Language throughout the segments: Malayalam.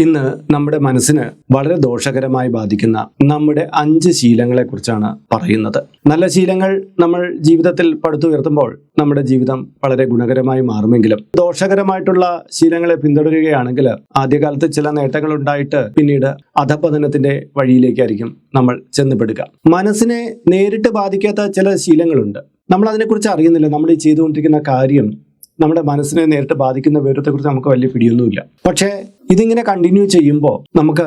ഇന്ന് നമ്മുടെ മനസ്സിന് വളരെ ദോഷകരമായി ബാധിക്കുന്ന നമ്മുടെ 5 ശീലങ്ങളെ കുറിച്ചാണ് പറയുന്നത്. നല്ല ശീലങ്ങൾ നമ്മൾ ജീവിതത്തിൽ പടുത്തുയർത്തുമ്പോൾ നമ്മുടെ ജീവിതം വളരെ ഗുണകരമായി മാറുമെങ്കിലും ദോഷകരമായിട്ടുള്ള ശീലങ്ങളെ പിന്തുടരുകയാണെങ്കിൽ ആദ്യകാലത്ത് ചില നേട്ടങ്ങൾ ഉണ്ടായിട്ട് പിന്നീട് അധപതനത്തിന്റെ വഴിയിലേക്കായിരിക്കും നമ്മൾ ചെന്നുപെടുക. മനസ്സിനെ നേരിട്ട് ബാധിക്കാത്ത ചില ശീലങ്ങളുണ്ട്. നമ്മൾ അതിനെക്കുറിച്ച് അറിയുന്നില്ല. നമ്മൾ ഈ ചെയ്തുകൊണ്ടിരിക്കുന്ന കാര്യം നമ്മുടെ മനസ്സിനെ നേരിട്ട് ബാധിക്കുന്ന വിവരത്തെക്കുറിച്ച് നമുക്ക് വലിയ പിടിയൊന്നുമില്ല. പക്ഷേ ഇതിങ്ങനെ കണ്ടിന്യൂ ചെയ്യുമ്പോൾ നമുക്ക്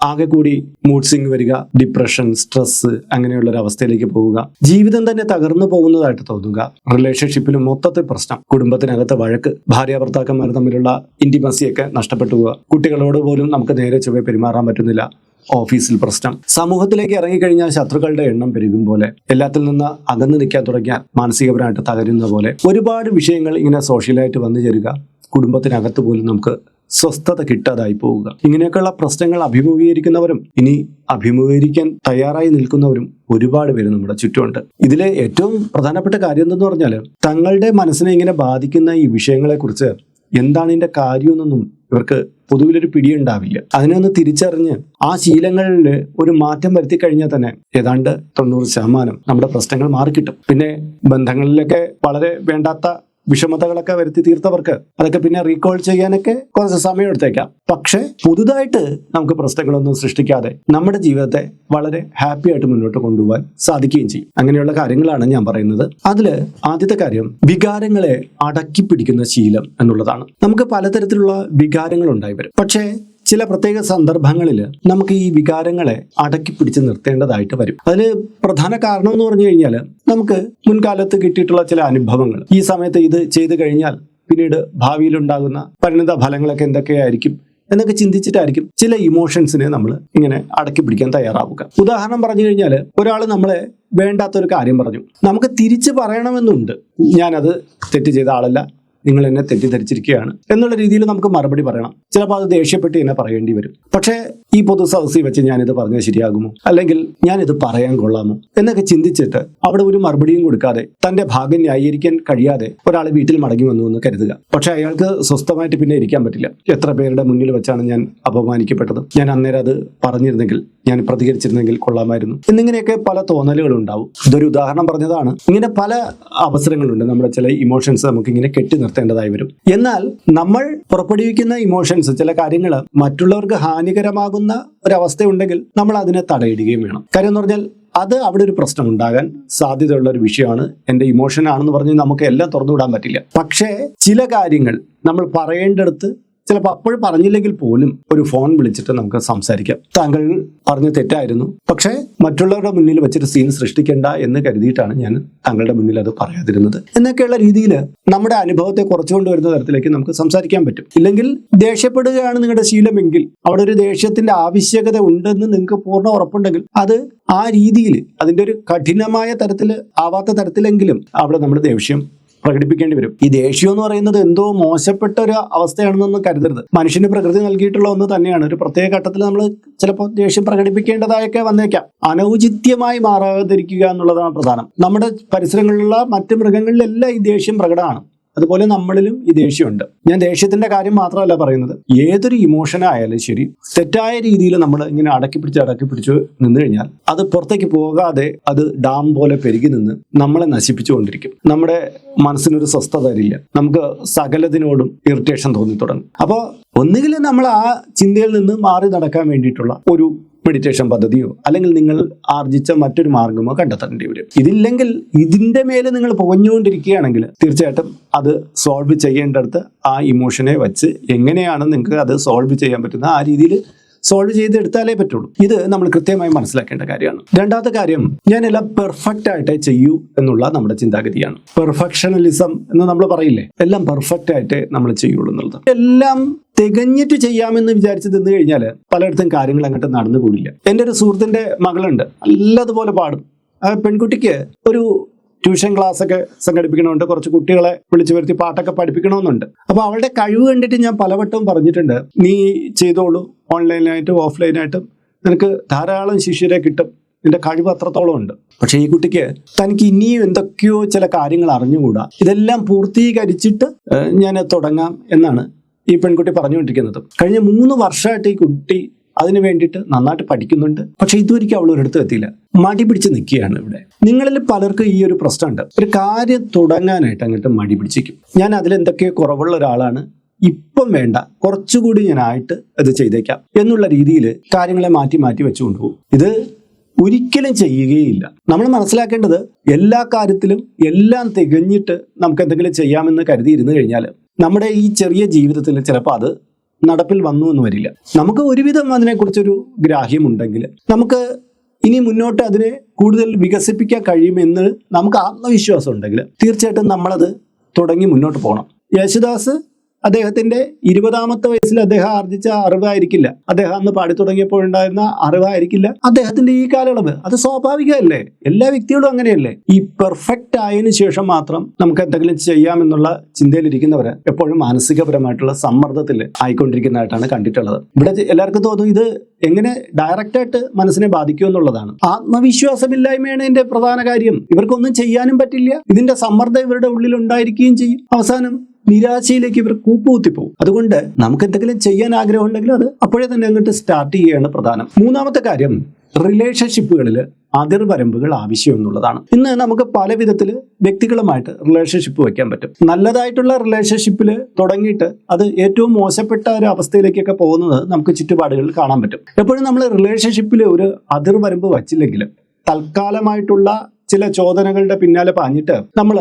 ആകെ കൂടി മൂഡ് സ്വിംഗ് വരിക, ഡിപ്രഷൻ, സ്ട്രെസ്, അങ്ങനെയുള്ള ഒരു അവസ്ഥയിലേക്ക് പോവുക, ജീവിതം തന്നെ തകർന്നു പോകുന്നതായിട്ട് തോന്നുക, റിലേഷൻഷിപ്പിന് മൊത്തത്തിൽ പ്രശ്നം, കുടുംബത്തിനകത്ത് വഴക്ക്, ഭാര്യാഭർത്താക്കന്മാർ തമ്മിലുള്ള ഇന്റിമസിയൊക്കെ നഷ്ടപ്പെട്ടു പോവുക, കുട്ടികളോട് പോലും നമുക്ക് നേരെ ചൊവ്വേ പെരുമാറാൻ പറ്റുന്നില്ല, ഓഫീസിൽ പ്രശ്നം, സമൂഹത്തിലേക്ക് ഇറങ്ങിക്കഴിഞ്ഞാൽ ശത്രുക്കളുടെ എണ്ണം പെരുകും പോലെ, എല്ലാത്തിൽ നിന്ന് അകന്നു നിൽക്കാൻ തുടങ്ങിയാൽ മാനസികപരമായിട്ട് തകരുന്ന പോലെ ഒരുപാട് വിഷയങ്ങൾ ഇങ്ങനെ സോഷ്യലായിട്ട് വന്നു ചേരുക, കുടുംബത്തിനകത്ത് പോലും നമുക്ക് സ്വസ്ഥത കിട്ടാതായി പോവുക. ഇങ്ങനെയൊക്കെയുള്ള പ്രശ്നങ്ങൾ അഭിമുഖീകരിക്കുന്നവരും ഇനി അഭിമുഖീകരിക്കാൻ തയ്യാറായി നിൽക്കുന്നവരും ഒരുപാട് പേര് നമ്മുടെ ചുറ്റുമുണ്ട്. ഇതിലെ ഏറ്റവും പ്രധാനപ്പെട്ട കാര്യം എന്തെന്ന് പറഞ്ഞാൽ തങ്ങളുടെ മനസ്സിനെ ഇങ്ങനെ ബാധിക്കുന്ന ഈ വിഷയങ്ങളെ കുറിച്ച് എന്താണ് ഇതിന്റെ കാര്യമെന്നൊന്നും ഇവർക്ക് പൊതുവിലൊരു പിടിയുണ്ടാവില്ല. അതിനെ ഒന്ന് തിരിച്ചറിഞ്ഞ് ആ ശീലങ്ങളിൽ ഒരു മാറ്റം വരുത്തി കഴിഞ്ഞാൽ തന്നെ ഏതാണ്ട് 90% നമ്മുടെ പ്രശ്നങ്ങൾ മാറിക്കിട്ടും. പിന്നെ ബന്ധങ്ങളിലൊക്കെ വളരെ വേണ്ടാത്ത വിഷമതകളൊക്കെ വരുത്തി തീർത്തവർക്ക് അതൊക്കെ പിന്നെ റീകോൾ ചെയ്യാനൊക്കെ കുറച്ച് സമയം എടുത്തേക്കാം. പക്ഷെ പുതുതായിട്ട് നമുക്ക് പ്രശ്നങ്ങളൊന്നും സൃഷ്ടിക്കാതെ നമ്മുടെ ജീവിതത്തെ വളരെ ഹാപ്പി ആയിട്ട് മുന്നോട്ട് കൊണ്ടുപോകാൻ സാധിക്കുകയും ചെയ്യും. അങ്ങനെയുള്ള കാര്യങ്ങളാണ് ഞാൻ പറയുന്നത്. അതില് ആദ്യത്തെ കാര്യം വികാരങ്ങളെ അടക്കി പിടിക്കുന്ന ശീലം എന്നുള്ളതാണ്. നമുക്ക് പലതരത്തിലുള്ള വികാരങ്ങൾ ഉണ്ടായി വരും. പക്ഷേ ചില പ്രത്യേക സന്ദർഭങ്ങളിൽ നമുക്ക് ഈ വികാരങ്ങളെ അടക്കി പിടിച്ച് നിർത്തേണ്ടതായിട്ട് വരും. അതിന് പ്രധാന കാരണം എന്ന് പറഞ്ഞു കഴിഞ്ഞാൽ നമുക്ക് മുൻകാലത്ത് കിട്ടിയിട്ടുള്ള ചില അനുഭവങ്ങൾ, ഈ സമയത്ത് ഇത് ചെയ്തു കഴിഞ്ഞാൽ പിന്നീട് ഭാവിയിൽ ഉണ്ടാകുന്ന പരിണിത ഫലങ്ങളൊക്കെ എന്തൊക്കെയായിരിക്കും എന്നൊക്കെ ചിന്തിച്ചിട്ടായിരിക്കും ചില ഇമോഷൻസിനെ നമ്മൾ ഇങ്ങനെ അടക്കി പിടിക്കാൻ തയ്യാറാവുക. ഉദാഹരണം പറഞ്ഞു കഴിഞ്ഞാൽ ഒരാൾ നമ്മളെ വേണ്ടാത്തൊരു കാര്യം പറഞ്ഞു, നമുക്ക് തിരിച്ചു പറയണമെന്നുണ്ട്, ഞാനത് തെറ്റ് ചെയ്ത ആളല്ല, നിങ്ങൾ എന്നെ തെറ്റിദ്ധരിച്ചിരിക്കുകയാണ് എന്നുള്ള രീതിയിൽ നമുക്ക് മറുപടി പറയണം. ചിലപ്പോൾ അത് ദേഷ്യപ്പെട്ട് എന്നെ പറയേണ്ടി വരും. പക്ഷേ ഈ പൊതു സദസ്സിൽ വെച്ച് ഞാനിത് പറഞ്ഞാൽ ശരിയാകുമോ, അല്ലെങ്കിൽ ഞാനിത് പറയാൻ കൊള്ളാമോ എന്നൊക്കെ ചിന്തിച്ചിട്ട് അവിടെ ഒരു മറുപടിയും കൊടുക്കാതെ തന്റെ ഭാഗം ന്യായീകരിക്കാൻ കഴിയാതെ ഒരാൾ വീട്ടിൽ മടങ്ങി വന്നു എന്ന് കരുതുക. പക്ഷെ അയാൾക്ക് സ്വസ്ഥമായിട്ട് പിന്നെ ഇരിക്കാൻ പറ്റില്ല. എത്ര പേരുടെ മുന്നിൽ വെച്ചാണ് ഞാൻ അപമാനിക്കപ്പെട്ടത്, ഞാൻ അന്നേരം അത് പറഞ്ഞിരുന്നെങ്കിൽ, ഞാൻ പ്രതികരിച്ചിരുന്നെങ്കിൽ കൊള്ളാമായിരുന്നു എന്നിങ്ങനെയൊക്കെ പല തോന്നലുകൾ ഉണ്ടാവും. ഇതൊരു ഉദാഹരണം പറഞ്ഞതാണ്. ഇങ്ങനെ പല അവസരങ്ങളുണ്ട്. നമ്മുടെ ചില ഇമോഷൻസ് നമുക്ക് ഇങ്ങനെ കെട്ടി നിർത്തേണ്ടതായി വരും. എന്നാൽ നമ്മൾ പുറപ്പെടുവിക്കുന്ന ഇമോഷൻസ്, ചില കാര്യങ്ങൾ മറ്റുള്ളവർക്ക് ഹാനികരമാകുന്ന ഒരവസ്ഥ ഉണ്ടെങ്കിൽ നമ്മൾ അതിനെ തടയിടുകയും വേണം. കാര്യം എന്ന് പറഞ്ഞാൽ അത് അവിടെ ഒരു പ്രശ്നം ഉണ്ടാകാൻ സാധ്യതയുള്ള ഒരു വിഷയമാണ്. എൻ്റെ ഇമോഷൻ ആണെന്ന് പറഞ്ഞ് നമുക്ക് എല്ലാം തുറന്നുവിടാൻ പറ്റില്ല. പക്ഷേ ചില കാര്യങ്ങൾ നമ്മൾ പറയേണ്ടടുത്ത് ചിലപ്പോൾ അപ്പോൾ പറഞ്ഞില്ലെങ്കിൽ പോലും ഒരു ഫോൺ വിളിച്ചിട്ട് നമുക്ക് സംസാരിക്കാം. താങ്കൾ പറഞ്ഞ തെറ്റായിരുന്നു, പക്ഷേ മറ്റുള്ളവരുടെ മുന്നിൽ വെച്ചിട്ട് സീൻ സൃഷ്ടിക്കേണ്ട എന്ന് കരുതിയിട്ടാണ് ഞാൻ താങ്കളുടെ മുന്നിൽ അത് പറയാതിരുന്നത് എന്നൊക്കെയുള്ള രീതിയിൽ നമ്മുടെ അനുഭവത്തെ കുറച്ചുകൊണ്ട് വരുന്ന തരത്തിലേക്ക് നമുക്ക് സംസാരിക്കാൻ പറ്റും. ഇല്ലെങ്കിൽ ദേഷ്യപ്പെടുകയാണ് നിങ്ങളുടെ ശീലമെങ്കിൽ അവിടെ ഒരു ദേഷ്യത്തിന്റെ ആവശ്യകത ഉണ്ടെന്ന് നിങ്ങൾക്ക് പൂർണ്ണ ഉറപ്പുണ്ടെങ്കിൽ അത് ആ രീതിയിൽ അതിൻ്റെ ഒരു കഠിനമായ തരത്തിൽ ആവാത്ത തരത്തിലെങ്കിലും അവിടെ നമ്മൾ ദേഷ്യം പ്രകടിപ്പിക്കേണ്ടി വരും. ഈ ദേഷ്യം എന്ന് പറയുന്നത് എന്തോ മോശപ്പെട്ട ഒരു അവസ്ഥയാണെന്നൊന്നും കരുതരുത്. മനുഷ്യന് പ്രകൃതി നൽകിയിട്ടുള്ള ഒന്ന് തന്നെയാണ്. ഒരു പ്രത്യേക ഘട്ടത്തിൽ നമ്മൾ ചിലപ്പോൾ ദേഷ്യം പ്രകടിപ്പിക്കേണ്ടതായൊക്കെ വന്നേക്കാം. അനൗചിത്യമായി മാറാതിരിക്കുക എന്നുള്ളതാണ് പ്രധാനം. നമ്മുടെ പരിസരങ്ങളിലുള്ള മറ്റ് മൃഗങ്ങളിലെല്ലാം ഈ ദേഷ്യം പ്രകടമാണ്. അതുപോലെ നമ്മളിലും ഈ ദേഷ്യമുണ്ട്. ഞാൻ ദേഷ്യത്തിന്റെ കാര്യം മാത്രമല്ല പറയുന്നത്, ഏതൊരു ഇമോഷൻ ആയാലും ശരി, തെറ്റായ രീതിയിൽ നമ്മൾ ഇങ്ങനെ അടക്കി പിടിച്ചു നിന്ന് കഴിഞ്ഞാൽ അത് പുറത്തേക്ക് പോകാതെ അത് ഡാം പോലെ പെരുകി നിന്ന് നമ്മളെ നശിപ്പിച്ചുകൊണ്ടിരിക്കും. നമ്മുടെ മനസ്സിനൊരു സ്വസ്ഥത തരില്ല. നമുക്ക് സകലതിനോടും ഇറിറ്റേഷൻ തോന്നി തുടങ്ങും. അപ്പോൾ ഒന്നുകിൽ നമ്മൾ ആ ചിന്തയിൽ നിന്ന് മാറി നടക്കാൻ വേണ്ടിയിട്ടുള്ള ഒരു മെഡിറ്റേഷൻ പദ്ധതിയോ അല്ലെങ്കിൽ നിങ്ങൾ ആർജിച്ച മറ്റൊരു മാർഗമോ കണ്ടെത്തേണ്ടി വരും. ഇതില്ലെങ്കിൽ ഇതിന്റെ മേലെ നിങ്ങൾ പുകഞ്ഞുകൊണ്ടിരിക്കുകയാണെങ്കിൽ തീർച്ചയായിട്ടും അത് സോൾവ് ചെയ്യേണ്ടടുത്ത് ആ ഇമോഷനെ വെച്ച് എങ്ങനെയാണ് നിങ്ങൾക്ക് അത് സോൾവ് ചെയ്യാൻ പറ്റുന്ന ആ രീതിയിൽ സോൾവ് ചെയ്തെടുത്താലേ പറ്റുള്ളൂ. ഇത് നമ്മൾ കൃത്യമായി മനസ്സിലാക്കേണ്ട കാര്യമാണ്. രണ്ടാമത്തെ കാര്യം, ഞാൻ എല്ലാം പെർഫെക്റ്റ് ആയിട്ടേ ചെയ്യൂ എന്നുള്ള നമ്മുടെ ചിന്താഗതിയാണ്. പെർഫെക്ഷനലിസം എന്ന് നമ്മൾ പറയില്ലേ, എല്ലാം പെർഫെക്റ്റ് ആയിട്ടേ നമ്മൾ ചെയ്യുള്ളൂ എന്നുള്ളത്. എല്ലാം തികഞ്ഞിട്ട് ചെയ്യാമെന്ന് വിചാരിച്ച് നിന്ന് കഴിഞ്ഞാൽ പലയിടത്തും കാര്യങ്ങൾ അങ്ങോട്ട് നടന്നുകൂടില്ല. എൻ്റെ ഒരു സുഹൃത്തിൻ്റെ മകളുണ്ട്, നല്ലതുപോലെ പാടും. ആ പെൺകുട്ടിക്ക് ഒരു ട്യൂഷൻ ക്ലാസ് ഒക്കെ സംഘടിപ്പിക്കണമെന്നുണ്ട്, കുറച്ച് കുട്ടികളെ വിളിച്ചു വരുത്തി പാട്ടൊക്കെ പഠിപ്പിക്കണമെന്നുണ്ട്. അപ്പോൾ അവളുടെ കഴിവ് കണ്ടിട്ട് ഞാൻ പലവട്ടവും പറഞ്ഞിട്ടുണ്ട്, നീ ചെയ്തോളൂ, ഓൺലൈനായിട്ടും ഓഫ്ലൈനായിട്ടും നിനക്ക് ധാരാളം ശിഷ്യരെ കിട്ടും, നിന്റെ കഴിവ് അത്രത്തോളം ഉണ്ട്. പക്ഷെ ഈ കുട്ടിക്ക് തനിക്ക് ഇനിയും എന്തൊക്കെയോ ചില കാര്യങ്ങൾ അറിഞ്ഞുകൂടാ. ഇതെല്ലാം പൂർത്തീകരിച്ചിട്ട് ഞാൻ തുടങ്ങാം എന്നാണ് ഈ പെൺകുട്ടി പറഞ്ഞുകൊണ്ടിരിക്കുന്നത്. കഴിഞ്ഞ 3 വർഷമായിട്ട് ഈ കുട്ടി അതിന് വേണ്ടിയിട്ട് നന്നായിട്ട് പഠിക്കുന്നുണ്ട്. പക്ഷെ ഇതുവരെയ്ക്കും അവൾ ഒരിടത്തും എത്തിയില്ല. മടി പിടിച്ച് നിൽക്കുകയാണ് ഇവിടെ. നിങ്ങളിൽ പലർക്കും ഈ ഒരു പ്രശ്നമുണ്ട്. ഒരു കാര്യം തുടങ്ങാനായിട്ട് അങ്ങോട്ട് മടി പിടിച്ചിരിക്കും. ഞാൻ അതിലെന്തൊക്കെയോ കുറവുള്ള ഒരാളാണ്, ഇപ്പം വേണ്ട, കുറച്ചുകൂടി ഞാനായിട്ട് അത് ചെയ്തേക്കാം എന്നുള്ള രീതിയിൽ കാര്യങ്ങളെ മാറ്റി മാറ്റി വെച്ചുകൊണ്ടുപോകും. ഇത് ഒരിക്കലും ചെയ്യുകയില്ല. നമ്മൾ മനസ്സിലാക്കേണ്ടത് എല്ലാ കാര്യത്തിലും എല്ലാം തികഞ്ഞിട്ട് നമുക്ക് എന്തെങ്കിലും ചെയ്യാമെന്ന് കരുതിയിരുന്നു കഴിഞ്ഞാൽ നമ്മുടെ ഈ ചെറിയ ജീവിതത്തിൽ ചിലപ്പോൾ അത് നടപ്പിൽ വന്നു എന്ന് വരില്ല. നമുക്ക് ഒരുവിധം അതിനെക്കുറിച്ചൊരു ഗ്രാഹ്യമുണ്ടെങ്കിൽ നമുക്ക് ഇനി മുന്നോട്ട് അതിനെ കൂടുതൽ വികസിപ്പിക്കാൻ കഴിയുമെന്ന് നമുക്ക് ആത്മവിശ്വാസം ഉണ്ടെങ്കിൽ തീർച്ചയായിട്ടും നമ്മളത് തുടങ്ങി മുന്നോട്ട് പോകണം. യേശുദാസ് അദ്ദേഹത്തിന്റെ 20ാമത്തെ വയസ്സിൽ അദ്ദേഹം ആർജിച്ച അറിവായിരിക്കില്ല, അദ്ദേഹം അന്ന് പാടി തുടങ്ങിയപ്പോഴുണ്ടായിരുന്ന അറിവായിരിക്കില്ല അദ്ദേഹത്തിന്റെ ഈ കാലയളവ്. അത് സ്വാഭാവികമല്ലേ, എല്ലാ വ്യക്തികളും അങ്ങനെയല്ലേ. ഈ പെർഫെക്റ്റ് ആയതിനു ശേഷം മാത്രം നമുക്ക് എന്തെങ്കിലും ചെയ്യാമെന്നുള്ള ചിന്തയിലിരിക്കുന്നവര് എപ്പോഴും മാനസികപരമായിട്ടുള്ള സമ്മർദ്ദത്തിൽ ആയിക്കൊണ്ടിരിക്കുന്നതായിട്ടാണ് കണ്ടിട്ടുള്ളത്. ഇവിടെ എല്ലാവർക്കും തോന്നും ഇത് എങ്ങനെ ഡയറക്റ്റായിട്ട് മനസ്സിനെ ബാധിക്കും എന്നുള്ളതാണ്. ആത്മവിശ്വാസമില്ലായ്മയാണ് ഇതിന്റെ പ്രധാന കാര്യം. ഇവർക്കൊന്നും ചെയ്യാനും പറ്റില്ല, ഇതിന്റെ സമ്മർദ്ദം ഇവരുടെ ഉള്ളിൽ ഉണ്ടായിരിക്കുകയും ചെയ്യും. അവസാനം നിരാശയിലേക്ക് ഇവർ കൂപ്പുകുത്തിപ്പോകും. അതുകൊണ്ട് നമുക്ക് എന്തെങ്കിലും ചെയ്യാൻ ആഗ്രഹം ഉണ്ടെങ്കിൽ അത് അപ്പോഴേ തന്നെ അങ്ങോട്ട് സ്റ്റാർട്ട് ചെയ്യുകയാണ് പ്രധാനം. 3ാമത്തെ കാര്യം, റിലേഷൻഷിപ്പുകളിൽ അതിർവരമ്പുകൾ ആവശ്യം എന്നുള്ളതാണ്. ഇന്ന് നമുക്ക് പല വിധത്തിൽ വ്യക്തികളുമായിട്ട് റിലേഷൻഷിപ്പ് വയ്ക്കാൻ പറ്റും. നല്ലതായിട്ടുള്ള റിലേഷൻഷിപ്പിൽ തുടങ്ങിയിട്ട് അത് ഏറ്റവും മോശപ്പെട്ട ഒരു അവസ്ഥയിലേക്കൊക്കെ പോകുന്നത് നമുക്ക് ചുറ്റുപാടുകളിൽ കാണാൻ പറ്റും. എപ്പോഴും നമ്മൾ റിലേഷൻഷിപ്പിൽ ഒരു അതിർവരമ്പ് വച്ചില്ലെങ്കിൽ തൽക്കാലമായിട്ടുള്ള ചില ചോദനകളുടെ പിന്നാലെ പാഞ്ഞിട്ട് നമ്മൾ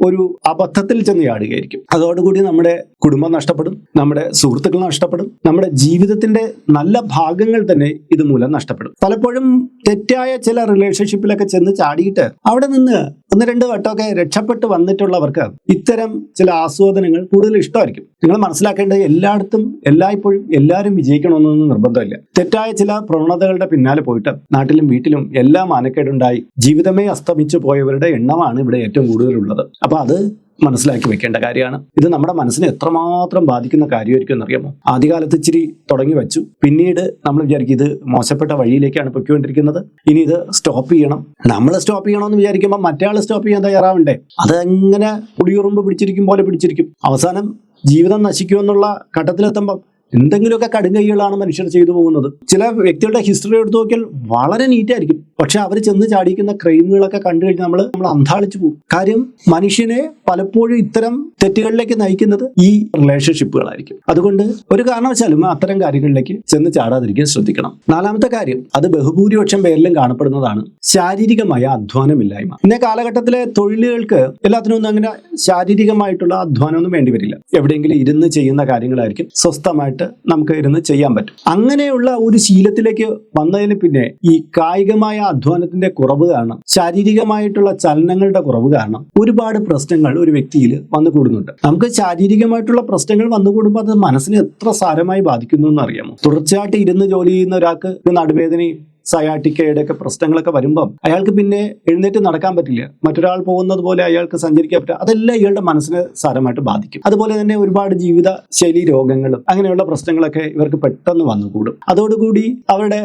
ഒരു അബദ്ധത്തിൽ ചെന്ന് ചാടുകയായിരിക്കും. അതോടുകൂടി നമ്മുടെ കുടുംബം നഷ്ടപ്പെടും, നമ്മുടെ സുഹൃത്തുക്കൾ നഷ്ടപ്പെടും, നമ്മുടെ ജീവിതത്തിന്റെ നല്ല ഭാഗങ്ങൾ തന്നെ ഇതുമൂലം നഷ്ടപ്പെടും. പലപ്പോഴും തെറ്റായ ചില റിലേഷൻഷിപ്പിലൊക്കെ ചെന്ന് ചാടിയിട്ട് അവിടെ നിന്ന് 1-2 വട്ടമൊക്കെ രക്ഷപ്പെട്ട് വന്നിട്ടുള്ളവർക്ക് ഇത്തരം ചില ആസ്വാദനങ്ങൾ കൂടുതൽ ഇഷ്ടമായിരിക്കും. നിങ്ങൾ മനസ്സിലാക്കേണ്ടത് എല്ലായിടത്തും എല്ലായ്പ്പോഴും എല്ലാവരും വിജയിക്കണമെന്നൊന്നും നിർബന്ധമില്ല. തെറ്റായ ചില പ്രവണതകളുടെ പിന്നാലെ പോയിട്ട് നാട്ടിലും വീട്ടിലും എല്ലാം മാനക്കേടുണ്ടായി ജീവിതമേ അസ്തമിച്ചു പോയവരുടെ എണ്ണമാണ് ഇവിടെ ഏറ്റവും കൂടുതലുള്ളത്. അപ്പൊ അത് മനസ്സിലാക്കി വെക്കേണ്ട കാര്യമാണ്. ഇത് നമ്മുടെ മനസ്സിനെ എത്രമാത്രം ബാധിക്കുന്ന കാര്യമായിരിക്കും എന്നറിയാമോ? ആദ്യകാലത്ത് ഇച്ചിരി തുടങ്ങി വെച്ചു, പിന്നീട് നമ്മൾ വിചാരിക്കും ഇത് മോശപ്പെട്ട വഴിയിലേക്കാണ് പൊയ്ക്കൊണ്ടിരിക്കുന്നത്, ഇനി ഇത് സ്റ്റോപ്പ് ചെയ്യണം. നമ്മൾ സ്റ്റോപ്പ് ചെയ്യണമെന്ന് വിചാരിക്കുമ്പോൾ മറ്റേ ആൾ സ്റ്റോപ്പ് ചെയ്യാൻ തയ്യാറാവണ്ടേ? അതെങ്ങനെ പുളിയുറുമ്പ് പിടിച്ചിരിക്കും പോലെ പിടിച്ചിരിക്കും. അവസാനം ജീവിതം നശിക്കുമെന്നുള്ള ഘട്ടത്തിലെത്തുമ്പം എന്തെങ്കിലുമൊക്കെ കടുങ്കൈകളാണ് മനുഷ്യർ ചെയ്തു പോകുന്നത്. ചില വ്യക്തികളുടെ ഹിസ്റ്ററി എടുത്തു നോക്കിയാൽ വളരെ നീറ്റായിരിക്കും, പക്ഷെ അവർ ചെന്ന് ചാടിക്കുന്ന ക്രൈമുകളൊക്കെ കണ്ടു കഴിഞ്ഞാൽ നമ്മൾ അന്താളിച്ചു പോകും. കാര്യം മനുഷ്യനെ പലപ്പോഴും ഇത്തരം തെറ്റുകളിലേക്ക് നയിക്കുന്നത് ഈ റിലേഷൻഷിപ്പുകളായിരിക്കും. അതുകൊണ്ട് ഒരു കാരണവശാലും അത്തരം കാര്യങ്ങളിലേക്ക് ചെന്ന് ചാടാതിരിക്കാൻ ശ്രദ്ധിക്കണം. 4ാമത്തെ കാര്യം, അത് ബഹുഭൂരിപക്ഷം പേരിലും കാണപ്പെടുന്നതാണ്, ശാരീരികമായ അധ്വാനമില്ലായ്മ. ഇന്നേ കാലഘട്ടത്തിലെ തൊഴിലുകൾക്ക് എല്ലാത്തിനും ഒന്നും അങ്ങനെ ശാരീരികമായിട്ടുള്ള അധ്വാനമൊന്നും വേണ്ടി വരില്ല. എവിടെയെങ്കിലും ഇരുന്ന് ചെയ്യുന്ന കാര്യങ്ങളായിരിക്കും, സ്വസ്ഥമായിട്ട് നമുക്ക് ഇരുന്ന് ചെയ്യാൻ പറ്റും. അങ്ങനെയുള്ള ഒരു ശീലത്തിലേക്ക് വന്നതിന് പിന്നെ ഈ കായികമായ അധ്വാനത്തിന്റെ കുറവ് കാരണം, ശാരീരികമായിട്ടുള്ള ചലനങ്ങളുടെ കുറവ് കാരണം ഒരുപാട് പ്രശ്നങ്ങൾ ഒരു വ്യക്തിയിൽ വന്നു കൂടുന്നുണ്ട്. നമുക്ക് ശാരീരികമായിട്ടുള്ള പ്രശ്നങ്ങൾ വന്നുകൂടുമ്പോൾ അത് മനസ്സിനെ എത്ര സാരമായി ബാധിക്കുന്നു എന്ന് അറിയാമോ? തുടർച്ചയായിട്ട് ഇരുന്ന് ജോലി ചെയ്യുന്ന ഒരാൾക്ക് നടുവേദനയും സയാട്ടിക്കയുടെ ഒക്കെ പ്രശ്നങ്ങളൊക്കെ വരുമ്പം അയാൾക്ക് പിന്നെ എഴുന്നേറ്റ് നടക്കാൻ പറ്റില്ല, മറ്റൊരാൾ പോകുന്നത് പോലെ അയാൾക്ക് സഞ്ചരിക്കാൻ പറ്റില്ല. അതെല്ലാം ഇയാളുടെ മനസ്സിനെ സാരമായിട്ട് ബാധിക്കും. അതുപോലെ തന്നെ ഒരുപാട് ജീവിത ശൈലി രോഗങ്ങളും അങ്ങനെയുള്ള പ്രശ്നങ്ങളൊക്കെ ഇവർക്ക് പെട്ടെന്ന് വന്നുകൂടും. അതോടുകൂടി അവരുടെ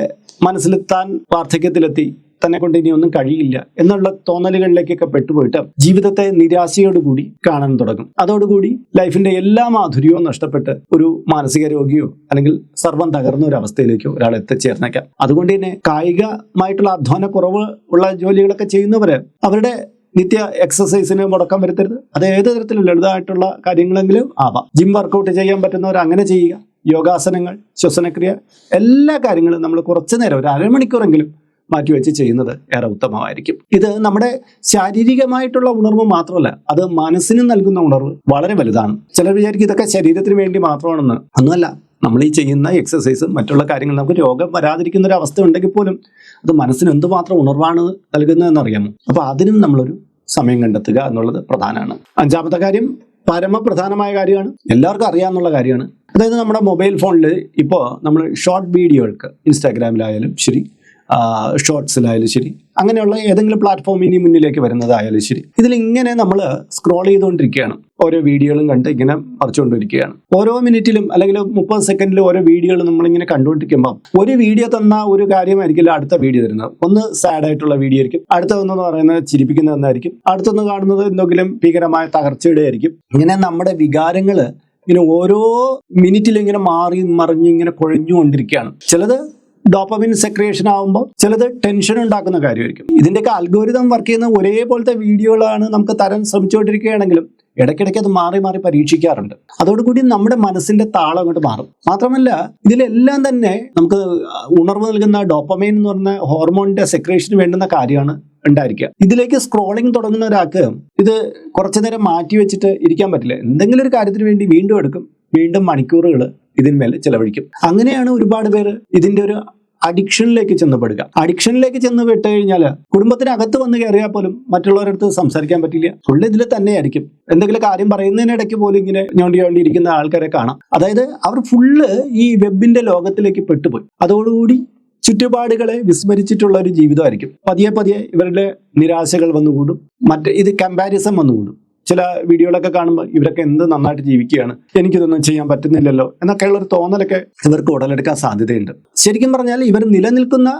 മനസ്സിൽ താൻ വാർദ്ധക്യത്തിലെത്തി, തന്നെ കൊണ്ട് ഇനി ഒന്നും കഴിയില്ല എന്നുള്ള തോന്നലുകളിലേക്കൊക്കെ പെട്ടുപോയിട്ട് ജീവിതത്തെ നിരാശയോടുകൂടി കാണാൻ തുടങ്ങും. അതോടുകൂടി ലൈഫിന്റെ എല്ലാ മാധുര്യവും നഷ്ടപ്പെട്ട് ഒരു മാനസിക രോഗിയോ അല്ലെങ്കിൽ സർവ്വം തകർന്ന ഒരു അവസ്ഥയിലേക്കോ ഒരാൾ എത്തിച്ചേർന്നേക്കാം. അതുകൊണ്ട് തന്നെ കായികമായിട്ടുള്ള അധ്വാന കുറവ് ഉള്ള ജോലികളൊക്കെ ചെയ്യുന്നവര് അവരുടെ നിത്യ എക്സസൈസിന് മുടക്കം വരുത്തരുത്. അത് ഏത് തരത്തിലും ലളിതമായിട്ടുള്ള കാര്യങ്ങളെങ്കിലും ആവാം. ജിം വർക്കൗട്ട് ചെയ്യാൻ പറ്റുന്നവർ അങ്ങനെ ചെയ്യുക. യോഗാസനങ്ങൾ, ശ്വസനക്രിയ, എല്ലാ കാര്യങ്ങളും നമ്മൾ കുറച്ചു നേരം ഒരു അരമണിക്കൂറെങ്കിലും മാറ്റിവെച്ച് ചെയ്യുന്നത് ഏറെ ഉത്തമമായിരിക്കും. ഇത് നമ്മുടെ ശാരീരികമായിട്ടുള്ള ഉണർവ് മാത്രമല്ല, അത് മനസ്സിന് നൽകുന്ന ഉണർവ് വളരെ വലുതാണ്. ചിലർ വിചാരിക്കും ഇതൊക്കെ ശരീരത്തിന് വേണ്ടി മാത്രമാണെന്ന്. ഒന്നുമല്ല. നമ്മൾ ഈ ചെയ്യുന്ന എക്സസൈസും മറ്റുള്ള കാര്യങ്ങൾ നമുക്ക് രോഗം വരാതിരിക്കുന്ന ഒരു അവസ്ഥ ഉണ്ടെങ്കിൽ പോലും അത് മനസ്സിന് എന്തുമാത്രം ഉണർവാണ് നൽകുന്നതെന്ന് അറിയാമോ? അപ്പൊ അതിനും നമ്മളൊരു സമയം കണ്ടെത്തുക എന്നുള്ളത് പ്രധാനമാണ്. 5ാമത്തെ കാര്യം പരമപ്രധാനമായ കാര്യമാണ്, എല്ലാവർക്കും അറിയാവുന്ന കാര്യമാണ്. അതായത് നമ്മുടെ മൊബൈൽ ഫോണിൽ ഇപ്പോൾ നമ്മൾ ഷോർട്ട് വീഡിയോകൾക്ക് ഇൻസ്റ്റാഗ്രാമിലായാലും ശരി, ഷോർട്സിലായാലും ശരി, അങ്ങനെയുള്ള ഏതെങ്കിലും പ്ലാറ്റ്ഫോം ഇനി മുന്നിലേക്ക് വരുന്നതായാലും ശരി, ഇതിലിങ്ങനെ നമ്മൾ സ്ക്രോൾ ചെയ്തുകൊണ്ടിരിക്കുകയാണ്. ഓരോ വീഡിയോകളും കണ്ട് ഇങ്ങനെ മറിച്ചുകൊണ്ടിരിക്കുകയാണ്. ഓരോ മിനിറ്റിലും അല്ലെങ്കിൽ 30 സെക്കൻഡിലും ഓരോ വീഡിയോകൾ നമ്മളിങ്ങനെ കണ്ടുകൊണ്ടിരിക്കുമ്പോൾ ഒരു വീഡിയോ തന്ന ഒരു കാര്യമായിരിക്കില്ല അടുത്ത വീഡിയോ തരുന്നത്. ഒന്ന് സാഡ് ആയിട്ടുള്ള വീഡിയോ ആയിരിക്കും, അടുത്തതെന്ന് പറയുന്നത് ചിരിപ്പിക്കുന്ന ഒന്നായിരിക്കും, അടുത്തൊന്ന് കാണുന്നത് എന്തെങ്കിലും ഭീകരമായ തകർച്ചയുടെ ആയിരിക്കും. ഇങ്ങനെ നമ്മുടെ വികാരങ്ങൾ ഇങ്ങനെ ഓരോ മിനിറ്റിലും ഇങ്ങനെ മാറി മറിഞ്ഞ് ഇങ്ങനെ കുഴഞ്ഞുകൊണ്ടിരിക്കുകയാണ്. ചിലത് ഡോപ്പമിൻ സെക്രിയേഷൻ ആകുമ്പോൾ ചിലത് ടെൻഷൻ ഉണ്ടാക്കുന്ന കാര്യമായിരിക്കും. ഇതിൻ്റെയൊക്കെ അൽഗോരിതം വർക്ക് ചെയ്യുന്ന ഒരേപോലത്തെ വീഡിയോകളാണ് നമുക്ക് തരാൻ ശ്രമിച്ചുകൊണ്ടിരിക്കുകയാണെങ്കിലും ഇടയ്ക്കിടയ്ക്ക് അത് മാറി മാറി പരീക്ഷിക്കാറുണ്ട്. അതോടുകൂടി നമ്മുടെ മനസ്സിന്റെ താളം അങ്ങോട്ട് മാറും. മാത്രമല്ല ഇതിലെല്ലാം തന്നെ നമുക്ക് ഉണർവ് നൽകുന്ന ഡോപ്പമൈൻ എന്ന് പറഞ്ഞ ഹോർമോണിന്റെ സെക്രേഷന് വേണ്ടുന്ന കാര്യമാണ് ഉണ്ടായിരിക്കുക. ഇതിലേക്ക് സ്ക്രോളിംഗ് തുടങ്ങുന്ന ഒരാൾക്ക് ഇത് കുറച്ചു നേരം മാറ്റി വെച്ചിട്ട് ഇരിക്കാൻ പറ്റില്ല. എന്തെങ്കിലും ഒരു കാര്യത്തിന് വേണ്ടി വീണ്ടും എടുക്കും, വീണ്ടും മണിക്കൂറുകൾ ഇതിന്മേൽ ചെലവഴിക്കും. അങ്ങനെയാണ് ഒരുപാട് പേര് ഇതിന്റെ ഒരു അഡിക്ഷനിലേക്ക് ചെന്നപ്പെടുക. അഡിക്ഷനിലേക്ക് ചെന്ന് വിട്ട് കഴിഞ്ഞാൽ കുടുംബത്തിനകത്ത് വന്ന് കയറിയാൽ പോലും മറ്റുള്ളവരടുത്ത് സംസാരിക്കാൻ പറ്റില്ല. ഫുള്ള് ഇതിൽ തന്നെ ആയിരിക്കും. എന്തെങ്കിലും കാര്യം പറയുന്നതിനിടയ്ക്ക് പോലും ഇങ്ങനെ ഞോണ്ടിയിരിക്കുന്ന ആൾക്കാരെ കാണാം. അതായത് അവർ ഫുള്ള് ഈ വെബിന്റെ ലോകത്തിലേക്ക് പെട്ടുപോയി. അതോടുകൂടി ചുറ്റുപാടുകളെ വിസ്മരിച്ചിട്ടുള്ള ഒരു ജീവിതമായിരിക്കും. പതിയെ പതിയെ ഇവരുടെ നിരാശകൾ വന്നുകൂടും. ഇത് കമ്പാരിസൺ വന്നുകൂടും. ചില വീഡിയോകളൊക്കെ കാണുമ്പോൾ ഇവരൊക്കെ എന്ത് നന്നായിട്ട് ജീവിക്കുകയാണ്, എനിക്കിതൊന്നും ചെയ്യാൻ പറ്റുന്നില്ലല്ലോ എന്നൊക്കെയുള്ള ഒരു തോന്നലൊക്കെ ഇവർക്ക് ഉടലെടുക്കാൻ സാധ്യതയുണ്ട്. ശരിക്കും പറഞ്ഞാൽ ഇവർ നിലനിൽക്കുന്ന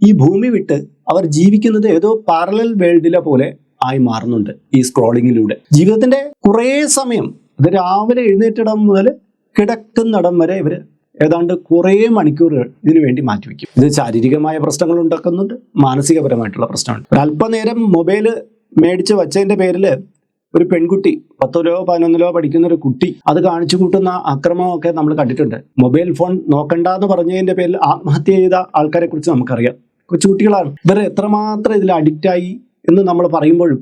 ഈ ഭൂമി വിട്ട് അവർ ജീവിക്കുന്നത് ഏതോ പാരലൽ വേൾഡിലെ പോലെ ആയി മാറുന്നുണ്ട് ഈ സ്ക്രോളിങ്ങിലൂടെ. ജീവിതത്തിന്റെ കുറേ സമയം, അത് രാവിലെ എഴുന്നേറ്റിടം മുതൽ കിടക്കുന്നിടം വരെ ഇവർ ഏതാണ്ട് കുറേ മണിക്കൂറുകൾ ഇതിനു വേണ്ടി മാറ്റിവെക്കും. ഇത് ശാരീരികമായ പ്രശ്നങ്ങൾ ഉണ്ടാക്കുന്നുണ്ട്, മാനസികപരമായിട്ടുള്ള പ്രശ്നമുണ്ട്. ഒരല്പനേരം മൊബൈൽ മേടിച്ച് വച്ചതിന്റെ പേരിൽ ഒരു പെൺകുട്ടി 10ലോ 11ലോ പഠിക്കുന്ന ഒരു കുട്ടി അത് കാണിച്ചു കൂട്ടുന്ന അക്രമമൊക്കെ നമ്മൾ കണ്ടിട്ടുണ്ട്. മൊബൈൽ ഫോൺ നോക്കണ്ട എന്ന് പറഞ്ഞതിന്റെ പേരിൽ ആത്മഹത്യ ചെയ്ത ആൾക്കാരെ കുറിച്ച് നമുക്കറിയാം. കൊച്ചുകുട്ടികളാണ്. ഇവർ എത്രമാത്രം ഇതിൽ അഡിക്റ്റായി എന്ന് നമ്മൾ പറയുമ്പോഴും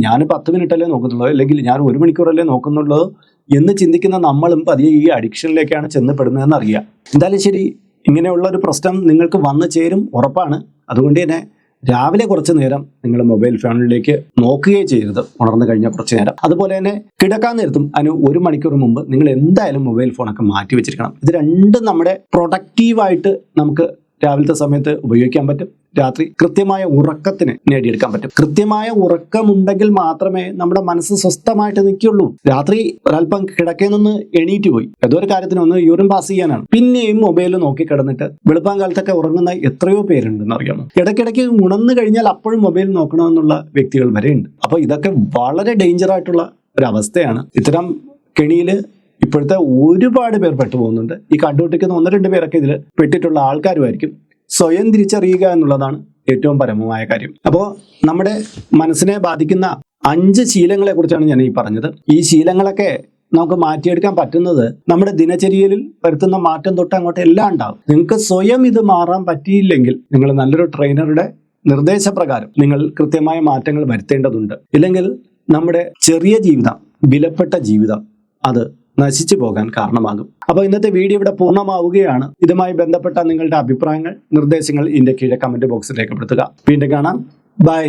ഞാൻ 10 മിനിറ്റല്ലേ നോക്കുന്നുള്ളൂ, അല്ലെങ്കിൽ ഞാൻ 1 മണിക്കൂറല്ലേ നോക്കുന്നുള്ളൂ എന്ന് ചിന്തിക്കുന്ന നമ്മളും പതിയെ ഈ അഡിക്ഷനിലേക്കാണ് ചെന്നപ്പെടുന്നതെന്ന് അറിയാം. എന്തായാലും ശരി, ഇങ്ങനെയുള്ള ഒരു പ്രശ്നം നിങ്ങൾക്ക് വന്നു ചേരും ഉറപ്പാണ്. അതുകൊണ്ട് തന്നെ രാവിലെ കുറച്ച് നേരം നിങ്ങൾ മൊബൈൽ ഫോണിലേക്ക് നോക്കുകയേ ചെയ്യരുത്, ഉണർന്നു കഴിഞ്ഞാൽ കുറച്ച് നേരം. അതുപോലെ തന്നെ കിടക്കാൻ നേരത്തും അതിന് 1 മണിക്കൂർ മുമ്പ് നിങ്ങൾ എന്തായാലും മൊബൈൽ ഫോണൊക്കെ മാറ്റി വെച്ചിരിക്കണം. ഇത് രണ്ടും നമ്മുടെ പ്രൊഡക്റ്റീവായിട്ട് നമുക്ക് രാവിലത്തെ സമയത്ത് ഉപയോഗിക്കാൻ പറ്റും. രാത്രി കൃത്യമായ ഉറക്കത്തിന് നേടിയെടുക്കാൻ പറ്റും. കൃത്യമായ ഉറക്കമുണ്ടെങ്കിൽ മാത്രമേ നമ്മുടെ മനസ്സ് സ്വസ്ഥമായിട്ട് നിൽക്കുള്ളൂ. രാത്രി ഒരല്പം കിടക്കയിൽ നിന്ന് എണീറ്റ് പോയി ഏതോ ഒരു കാര്യത്തിന് ഒന്ന് യൂറിൻ പാസ് ചെയ്യാനാണ്, പിന്നെയും മൊബൈൽ നോക്കി കിടന്നിട്ട് വെളുപ്പാൻ കാലത്തൊക്കെ ഉറങ്ങുന്ന എത്രയോ പേരുണ്ടെന്ന് അറിയാമോ? ഇടയ്ക്കിടയ്ക്ക് ഉണർന്നു കഴിഞ്ഞാൽ അപ്പോഴും മൊബൈൽ നോക്കണമെന്നുള്ള വ്യക്തികൾ വരെയുണ്ട്. അപ്പോൾ ഇതൊക്കെ വളരെ ഡേഞ്ചർ ആയിട്ടുള്ള ഒരവസ്ഥയാണ്. ഇത്തരം കെണിയില് ഇപ്പോഴത്തെ ഒരുപാട് പേർ പെട്ടുപോകുന്നുണ്ട്. ഈ കണ്ടുപിടിക്കുന്ന 1-2 പേരൊക്കെ ഇതിൽ പെട്ടിട്ടുള്ള ആൾക്കാരുമായിരിക്കും. സ്വയം തിരിച്ചറിയുക എന്നുള്ളതാണ് ഏറ്റവും പരമമായ കാര്യം. അപ്പോൾ നമ്മുടെ മനസ്സിനെ ബാധിക്കുന്ന 5 ശീലങ്ങളെ കുറിച്ചാണ് ഞാൻ ഈ പറഞ്ഞത്. ഈ ശീലങ്ങളൊക്കെ നമുക്ക് മാറ്റിയെടുക്കാൻ പറ്റുന്നത് നമ്മുടെ ദിനചര്യയിൽ വരുത്തുന്ന മാറ്റം തൊട്ട് അങ്ങോട്ട് എല്ലാം ഉണ്ടാവും. നിങ്ങൾക്ക് സ്വയം ഇത് മാറാൻ പറ്റിയില്ലെങ്കിൽ നിങ്ങൾ നല്ലൊരു ട്രെയിനറുടെ നിർദ്ദേശപ്രകാരം നിങ്ങൾ കൃത്യമായ മാറ്റങ്ങൾ വരുത്തേണ്ടതുണ്ട്. ഇല്ലെങ്കിൽ നമ്മുടെ ചെറിയ ജീവിതം, വിലപ്പെട്ട ജീവിതം അത് നശിച്ചു പോകാൻ കാരണമാകും. അപ്പോൾ ഇന്നത്തെ വീഡിയോ ഇവിടെ പൂർണ്ണമാവുകയാണ്. ഇതുമായി ബന്ധപ്പെട്ട നിങ്ങളുടെ അഭിപ്രായങ്ങൾ, നിർദ്ദേശങ്ങൾ ഇതിന്റെ കീഴെ കമന്റ് ബോക്സിൽ രേഖപ്പെടുത്തുക. വീണ്ടും കാണാം. ബൈ.